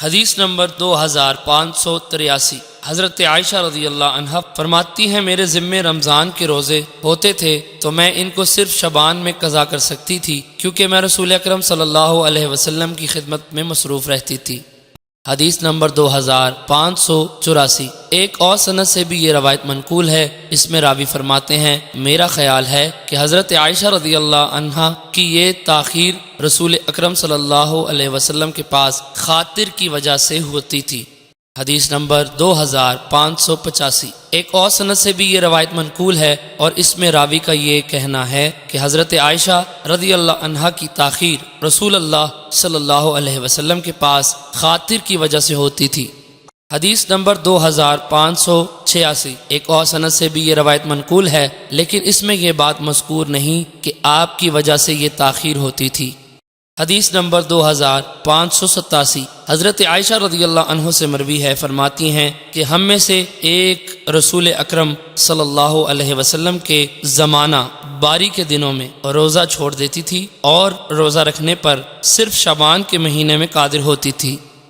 حدیث نمبر 2583۔ حضرت عائشہ رضی اللہ عنہا فرماتی ہیں میرے ذمے رمضان کے روزے ہوتے تھے تو میں ان کو صرف شعبان میں قضا کر سکتی تھی، کیونکہ میں رسول اکرم صلی اللہ علیہ وسلم کی خدمت میں مصروف رہتی تھی۔ حدیث نمبر 2584۔ ایک اور سند سے بھی یہ روایت منقول ہے۔ اس میں راوی فرماتے ہیں میرا خیال ہے کہ حضرت عائشہ رضی اللہ عنہا کی یہ تاخیر رسول اکرم صلی اللہ علیہ وسلم کے پاس خاطر کی وجہ سے ہوتی تھی۔ حدیث نمبر 2585۔ ایک اور سند سے بھی یہ روایت منقول ہے اور اس میں راوی کا یہ کہنا ہے کہ حضرت عائشہ رضی اللہ عنہا کی تاخیر رسول اللہ صلی اللہ علیہ وسلم کے پاس خاطر کی وجہ سے ہوتی تھی۔ حدیث نمبر 2586۔ ایک اور سند سے بھی یہ روایت منقول ہے، لیکن اس میں یہ بات مذکور نہیں کہ آپ کی وجہ سے یہ تاخیر ہوتی تھی۔ حدیث نمبر 2587۔ حضرت عائشہ رضی اللہ عنہ سے مروی ہے، فرماتی ہیں کہ ہم میں سے ایک رسول اکرم صلی اللہ علیہ وسلم کے زمانہ باری کے دنوں میں روزہ چھوڑ دیتی تھی اور روزہ رکھنے پر صرف شعبان کے مہینے میں قادر ہوتی تھی۔